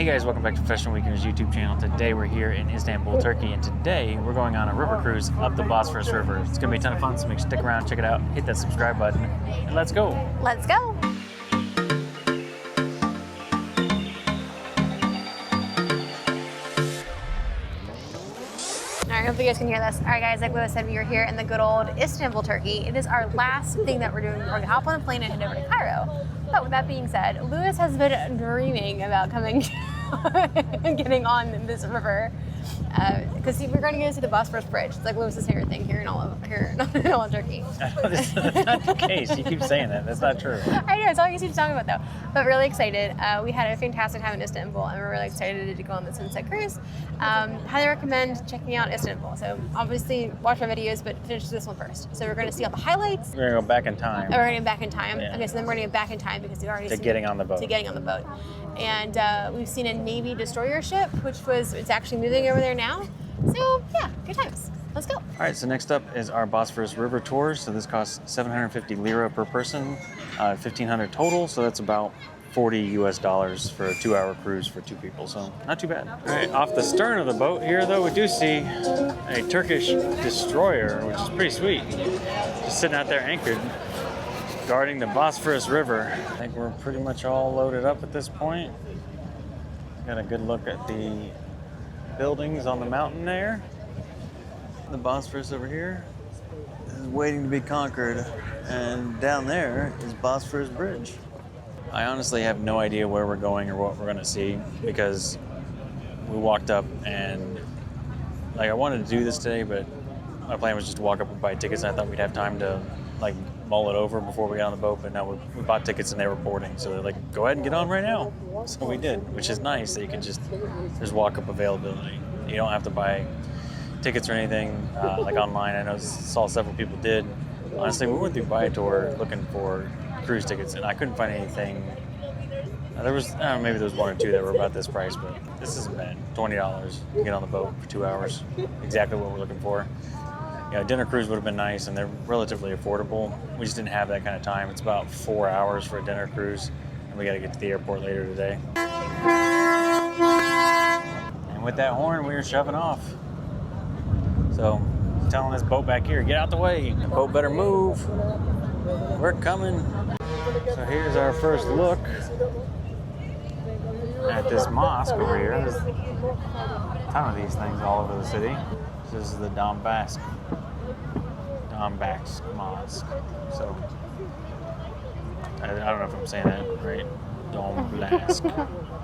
Hey guys, welcome back to Professional Weekenders YouTube channel. Today we're here in Istanbul, Turkey, and today we're going on a river cruise up the Bosphorus River. It's gonna be a ton of fun, so make sure to stick around, check it out, hit that subscribe button, and let's go. Let's go. Alright, hope you guys can hear this. Alright guys, like Lewis said, we are here in the good old Istanbul, Turkey. It is our last thing that we're doing before we hop on a plane and head over to Cairo. But with that being said, Lewis has been dreaming about coming and getting on this river. Because we're going to go see the Bosphorus Bridge. It's like Lewis's favorite thing here in all of Turkey. That's not the case. You keep saying that. That's not true. I know, it's all you keep talking about though. But really excited. We had a fantastic time in Istanbul and we're really excited to go on the sunset cruise. Highly recommend checking out Istanbul. So obviously watch our videos, but finish this one first. So we're going to see all the highlights. We're going to go back in time. Oh, we're going to go back in time. Yeah. Okay, so then we're going to go back in time because we've already To getting on the boat. To getting on the boat. And we've seen a Navy destroyer ship, it's actually moving over there now. So yeah, good times. Let's go. All right, so next up is our Bosphorus River tour. So this costs 750 lira per person, 1,500 total. So that's about $40 US for a 2-hour cruise for 2 people. So not too bad. All right, off the stern of the boat here though, we do see a Turkish destroyer, which is pretty sweet. Just sitting out there anchored, guarding the Bosphorus River. I think we're pretty much all loaded up at this point. Got a good look at the buildings on the mountain there. The Bosphorus over here is waiting to be conquered, and down there is Bosphorus Bridge. I honestly have no idea where we're going or what we're going to see because we walked up and I wanted to do this today, but my plan was just to walk up and buy tickets, and I thought we'd have time to mull it over before we got on the boat, but now we bought tickets and they were boarding, so they're like, go ahead and get on right now. So we did, which is nice that you can there's walk-up availability. You don't have to buy tickets or anything online. I know saw several people did. Honestly, we went through Viator looking for cruise tickets and I couldn't find anything. There was maybe there was 1 or 2 that were about this price, but this isn't bad. $20 to get on the boat for 2 hours. Exactly what we're looking for. Dinner cruise would have been nice, and they're relatively affordable. We just didn't have that kind of time. It's about 4 hours for a dinner cruise, and we got to get to the airport later today. And with that horn, we were shoving off. So, telling this boat back here, get out the way. The boat better move. We're coming. So here's our first look at this mosque over here. There's a ton of these things all over the city. This is the Donbass Mosque. So I don't know if I'm saying that right. Donbass.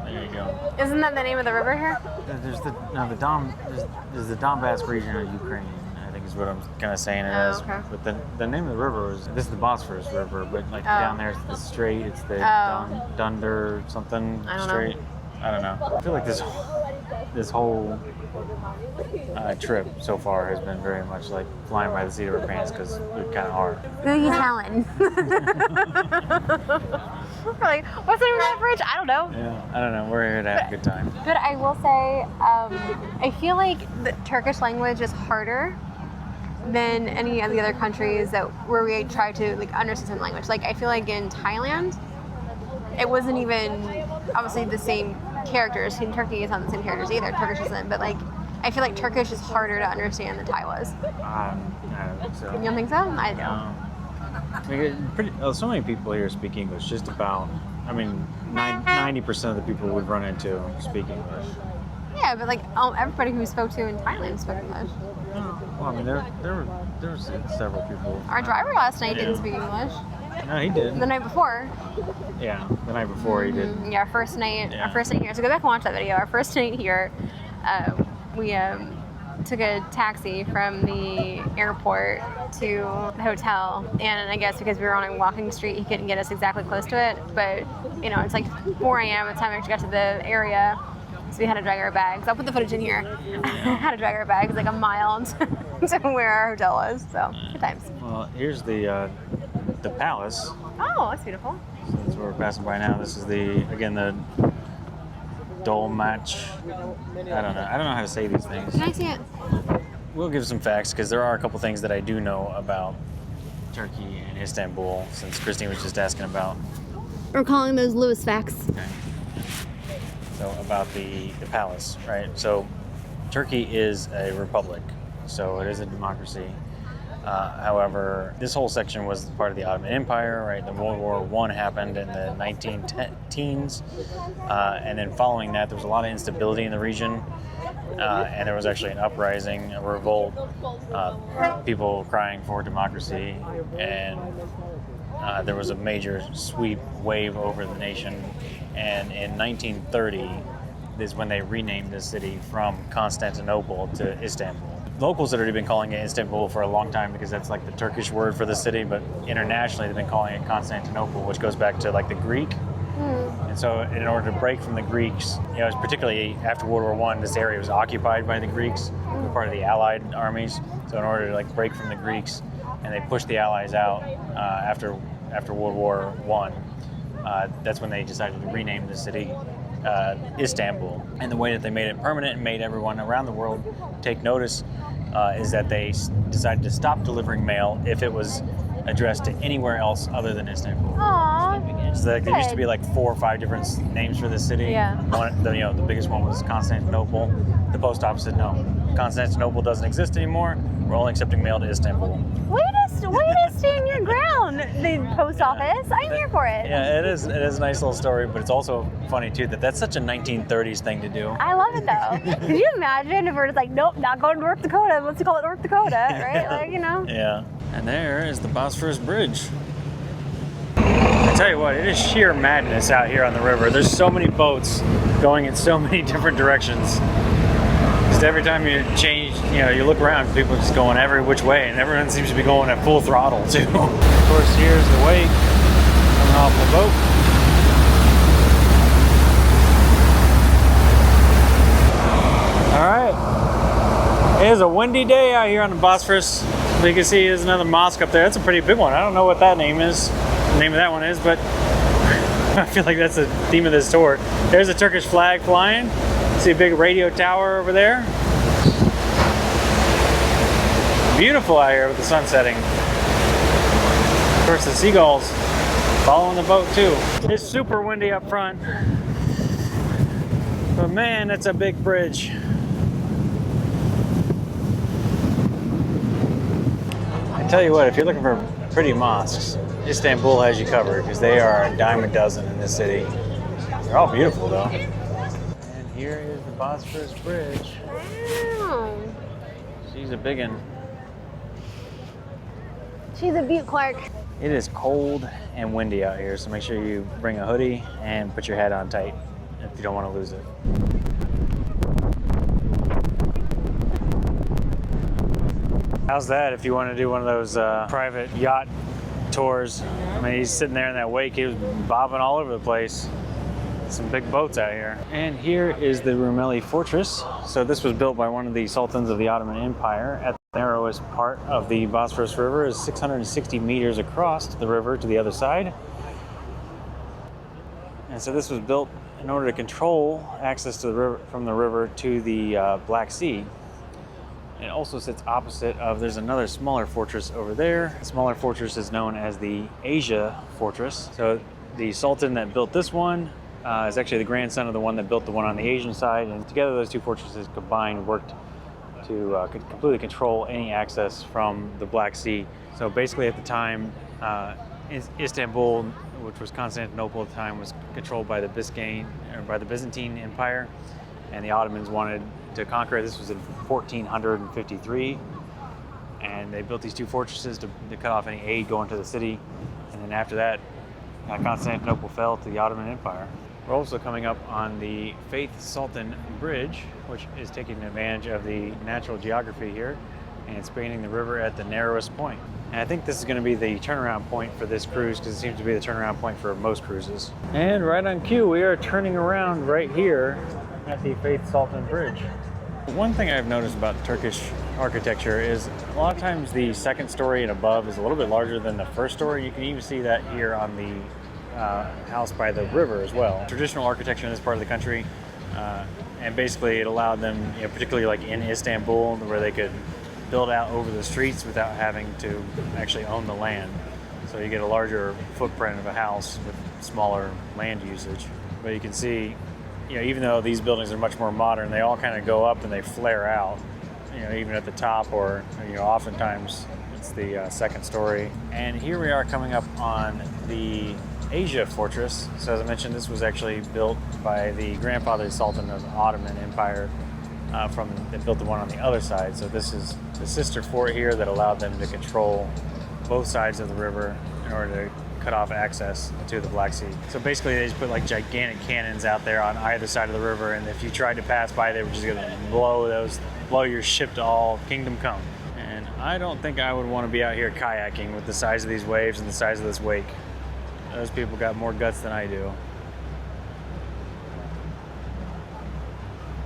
There you go. Isn't that the name of the river here? There's the Donbass region of Ukraine, I think is what I'm kind of saying it as. Okay. But the name of the river this is the Bosphorus River, but down there it's the Strait. It's the Dunder something Strait. I don't know. I feel like this whole trip so far has been very much like flying by the seat of our pants because we kind of are. Who are you telling? We're like, what's the name of that bridge? I don't know. Yeah, I don't know. We're here to have a good time. But I will say, I feel like the Turkish language is harder than any of the other countries where we try to understand the language. I feel like in Thailand, it wasn't even obviously the same characters. In Turkey, it's not the same characters either. Turkish isn't, but I feel like Turkish is harder to understand than Thai was. I don't think so. You don't think so? I do. So many people here speak English. Just about, 90% of the people we've run into speak English. Yeah, but everybody who we spoke to in Thailand spoke English. Well, there were several people. Our driver last night didn't speak English. No, he did. The night before. Yeah, the night before he did. Yeah, our first night here. So go back and watch that video. Our first night here, we took a taxi from the airport to the hotel, and I guess because we were on a walking street, he couldn't get us exactly close to it. But it's like 4 a.m. by the time we actually got to the area, so we had to drag our bags. I'll put the footage in here. Had to drag our bags like a mile to where our hotel was. So good times. Well, here's the palace. Oh, that's beautiful. So that's where we're passing by now. This is the Dolmach. I don't know how to say these things. Can I see it? We'll give some facts because there are a couple things that I do know about Turkey and Istanbul, since Christine was just asking about. We're calling those Lewis facts. Okay. So about the palace, right? So Turkey is a republic, so it is a democracy. However, this whole section was part of the Ottoman Empire, right? The World War I happened in the 1910s, and then following that, there was a lot of instability in the region, and there was actually an uprising, a revolt, people crying for democracy, and there was a major sweep wave over the nation. And in 1930 is when they renamed the city from Constantinople to Istanbul. Locals had already been calling it Istanbul for a long time because that's like the Turkish word for the city, but internationally they've been calling it Constantinople, which goes back to like the Greek. And so in order to break from the Greeks, you know, particularly after World War I, this area was occupied by the Greeks, part of the Allied armies. So in order to like break from the Greeks, and they pushed the Allies out after World War I, that's when they decided to rename the city Istanbul. And the way that they made it permanent and made everyone around the world take notice is that they decided to stop delivering mail if it was addressed to anywhere else other than Istanbul. Aww. So there used to be like 4 or 5 different names for the city. Yeah. The biggest one was Constantinople. The post office said no, Constantinople doesn't exist anymore. We're only accepting mail to Istanbul. Way to stand your ground, the post office. I'm here for it. Yeah, it is a nice little story, but it's also funny too that that's such a 1930s thing to do. I love it though. Could you imagine if we're just like, nope, not going to North Dakota. Let's call it North Dakota, right? Like, you know. Yeah. And there is the Bosphorus Bridge. I tell you what, it is sheer madness out here on the river. There's so many boats going in so many different directions. Just every time you change, you look around, people are just going every which way, and everyone seems to be going at full throttle too. Of course, here's the wake coming off the boat. All right, it is a windy day out here on the Bosphorus. You can see there's another mosque up there. That's a pretty big one. I don't know what that name is. The name of that one is, but I feel like that's the theme of this tour. There's a Turkish flag flying. See a big radio tower over there. Beautiful out here with the sun setting. Of course, the seagulls following the boat too. It's super windy up front, but man, that's a big bridge. I tell you what, if you're looking for pretty mosques, Istanbul has you covered because they are a dime a dozen in this city. They're all beautiful though. And here is the Bosphorus Bridge. Wow. She's a big one. She's a beaut, Clark. It is cold and windy out here, so make sure you bring a hoodie and put your hat on tight if you don't want to lose it. How's that if you want to do one of those private yacht tours? I mean, he's sitting there in that wake, he was bobbing all over the place. Some big boats out here. And here is the Rumeli Fortress. So this was built by one of the sultans of the Ottoman Empire. At the narrowest part of the Bosphorus River is 660 meters across the river to the other side. And so this was built in order to control access to the river, from the river to the Black Sea. It also sits opposite of, there's another smaller fortress over there. The smaller fortress is known as the Asia Fortress. So the sultan that built this one is actually the grandson of the one that built the one on the Asian side. And together those two fortresses combined worked to completely control any access from the Black Sea. So basically at the time, Istanbul, which was Constantinople at the time, was controlled by the Byzantine Empire. And the Ottomans wanted to conquer it. This was in 1453, and they built these two fortresses to cut off any aid going to the city. And then after that, Constantinople fell to the Ottoman Empire. We're also coming up on the Faith Sultan Bridge, which is taking advantage of the natural geography here and spanning the river at the narrowest point. And I think this is going to be the turnaround point for this cruise because it seems to be the turnaround point for most cruises. And right on cue, we are turning around right here at the Faith Sultan Bridge. One thing I've noticed about Turkish architecture is a lot of times the second story and above is a little bit larger than the first story. You can even see that here on the house by the river as well. Traditional architecture in this part of the country, and basically it allowed them, particularly like in Istanbul, where they could build out over the streets without having to actually own the land. So you get a larger footprint of a house with smaller land usage. But you can see even though these buildings are much more modern, they all kind of go up and they flare out, even at the top, or, oftentimes it's the second story. And here we are coming up on the Asia Fortress. So as I mentioned, this was actually built by the grandfather Sultan of the Ottoman Empire. They built the one on the other side. So this is the sister fort here that allowed them to control both sides of the river in order to cut off access to the Black Sea. So basically they just put like gigantic cannons out there on either side of the river, and if you tried to pass by, they were just gonna blow your ship to all kingdom come. And I don't think I would want to be out here kayaking with the size of these waves and the size of this wake. Those people got more guts than I do.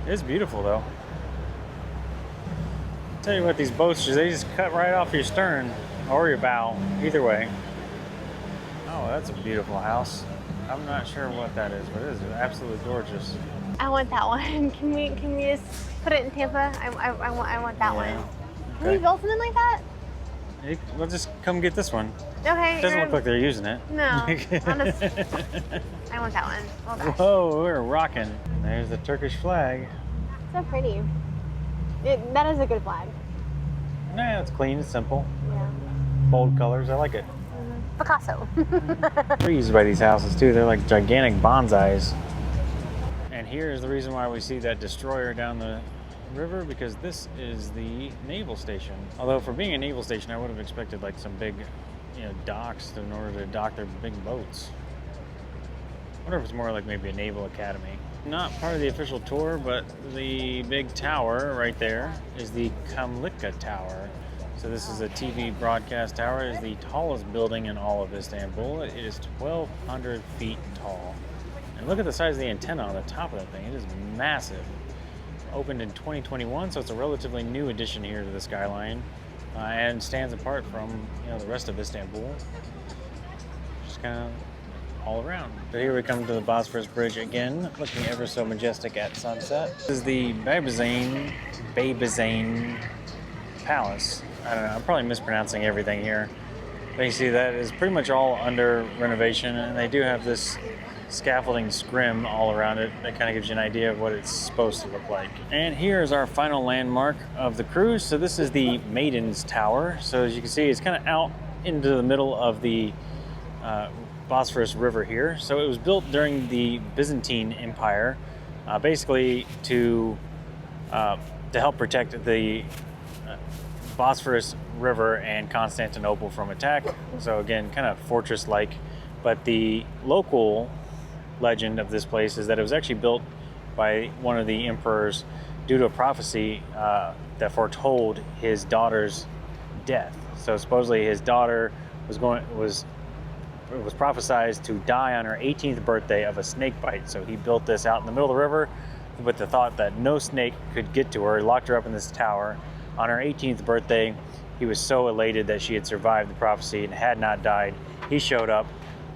It's beautiful though. Tell you what, these boats, they just cut right off your stern or your bow, either way. Oh, that's a beautiful house. I'm not sure what that is, but it is absolutely gorgeous. I want that one. Can we just put it in Tampa? I want that one. Okay. Can we build something like that? We'll just come get this one. Okay. It doesn't look like they're using it. No. I want that one. Oh, gosh. Whoa, we're rocking. There's the Turkish flag. So pretty. That is a good flag. Nah, it's clean, it's simple. Yeah. Bold colors, I like it. Picasso. Trees by these houses too, they're like gigantic bonsais. And here's the reason why we see that destroyer down the river, because this is the naval station. Although for being a naval station, I would have expected like some big, docks in order to dock their big boats. I wonder if it's more like maybe a naval academy. Not part of the official tour, but the big tower right there is the Kamlika Tower. So this is a TV broadcast tower. It is the tallest building in all of Istanbul. It is 1,200 feet tall. And look at the size of the antenna on the top of that thing. It is massive. Opened in 2021, so it's a relatively new addition here to the skyline, and stands apart from the rest of Istanbul. Just kind of all around. So here we come to the Bosphorus Bridge again, looking ever so majestic at sunset. This is the Babazane Palace. I don't know, I'm probably mispronouncing everything here. But you see that is pretty much all under renovation, and they do have this scaffolding scrim all around it that kind of gives you an idea of what it's supposed to look like. And here is our final landmark of the cruise. So this is the Maiden's Tower. So as you can see, it's kind of out into the middle of the Bosphorus River here. So it was built during the Byzantine Empire, basically to help protect the Bosphorus River and Constantinople from attack. So again, kind of fortress-like. But the local legend of this place is that it was actually built by one of the emperors due to a prophecy that foretold his daughter's death. So supposedly his daughter was prophesied to die on her 18th birthday of a snake bite. So he built this out in the middle of the river with the thought that no snake could get to her. He locked her up in this tower. On her 18th birthday, he was so elated that she had survived the prophecy and had not died. He showed up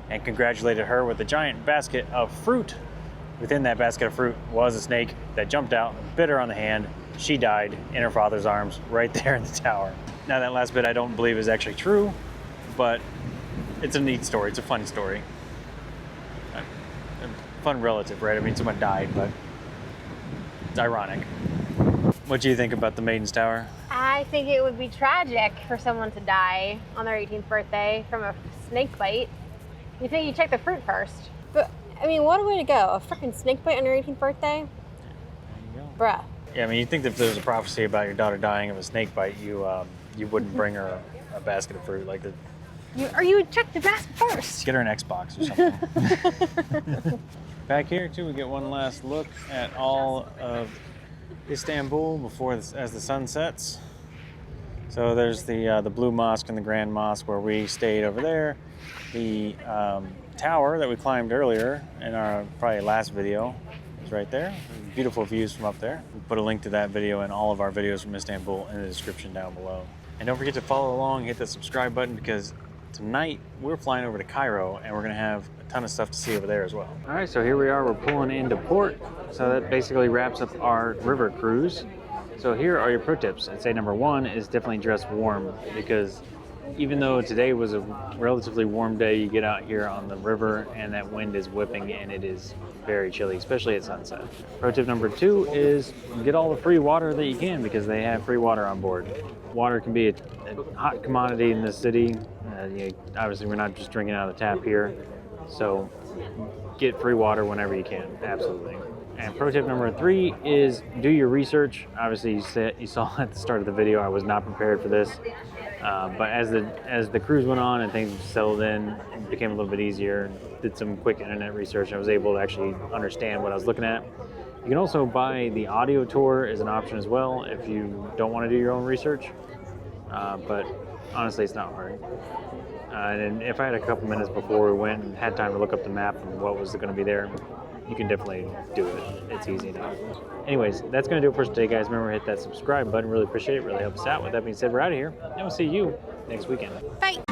and congratulated her with a giant basket of fruit. Within that basket of fruit was a snake that jumped out, bit her on the hand. She died in her father's arms right there in the tower. Now that last bit I don't believe is actually true, but it's a neat story. It's a fun story. A fun relative, right? I mean, someone died, but it's ironic. What do you think about the Maiden's Tower? I think it would be tragic for someone to die on their 18th birthday from a snake bite. You think you check the fruit first. But, I mean, what a way to go. A freaking snake bite on your 18th birthday? There you go. Bruh. Yeah, I mean, you'd think that if there was a prophecy about your daughter dying of a snake bite, you wouldn't bring her a basket of fruit like that. You would check the basket first. Get her an Xbox or something. Back here, too, we get one last look at all of Istanbul as the sun sets. So there's the Blue Mosque and the Grand Mosque where we stayed over there. The tower that we climbed earlier in our probably last video is right there. Beautiful views from up there. We'll put a link to that video and all of our videos from Istanbul in the description down below. And don't forget to follow along, hit the subscribe button, because tonight we're flying over to Cairo and we're gonna have a ton of stuff to see over there as well. All right, so here we are, we're pulling into port. So that basically wraps up our river cruise. So here are your pro tips. I'd say number one is definitely dress warm, because even though today was a relatively warm day, you get out here on the river and that wind is whipping and it is very chilly, especially at sunset. Pro tip number 2 is get all the free water that you can because they have free water on board. Water can be a hot commodity in this city. Obviously, we're not just drinking out of the tap here, so get free water whenever you can, absolutely. And pro tip number 3 is do your research. Obviously, you saw at the start of the video, I was not prepared for this. But as the cruise went on and things settled in, it became a little bit easier. Did some quick internet research. And I was able to actually understand what I was looking at. You can also buy the audio tour as an option as well if you don't want to do your own research. But honestly, it's not hard. And if I had a couple minutes before we went and had time to look up the map and what was going to be there, you can definitely do it. It's easy enough. Anyways, that's going to do it for us today, guys. Remember, hit that subscribe button. Really appreciate it. Really helps us out. With that being said, we're out of here. And we'll see you next weekend. Bye.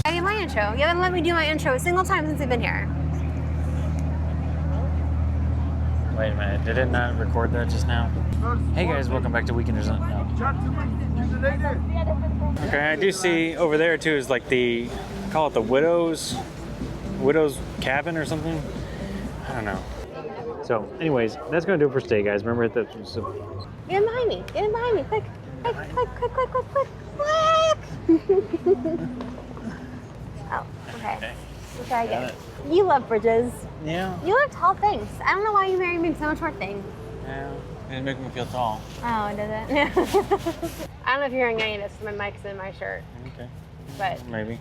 I did my intro. You haven't let me do my intro a single time since I've been here. Wait a minute. Did it not record that just now? Hey, guys. Welcome back to Weekenders. No. Okay, I do see over there too is like call it the widow's cabin or something. I don't know. So, anyways, that's gonna do it for today, guys. Remember, hit that. Get in behind me. Get in behind me. Quick. Quick, quick, quick, quick, quick, quick, quick. Oh, okay. We'll try again. You love bridges. Yeah. You love tall things. I don't know why you married me to someone short thing. Yeah. It make me feel tall. Oh, does it? Yeah. I don't know if you're hearing any of this. My mic's in my shirt. Okay. But maybe.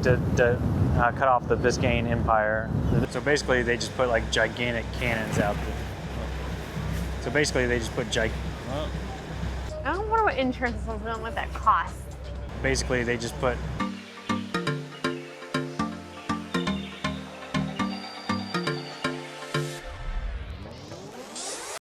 To cut off the Biscayne Empire. So basically, they just put like gigantic cannons out there. So basically, they just put I don't wonder what insurance is. I don't know what that costs. Basically, they just put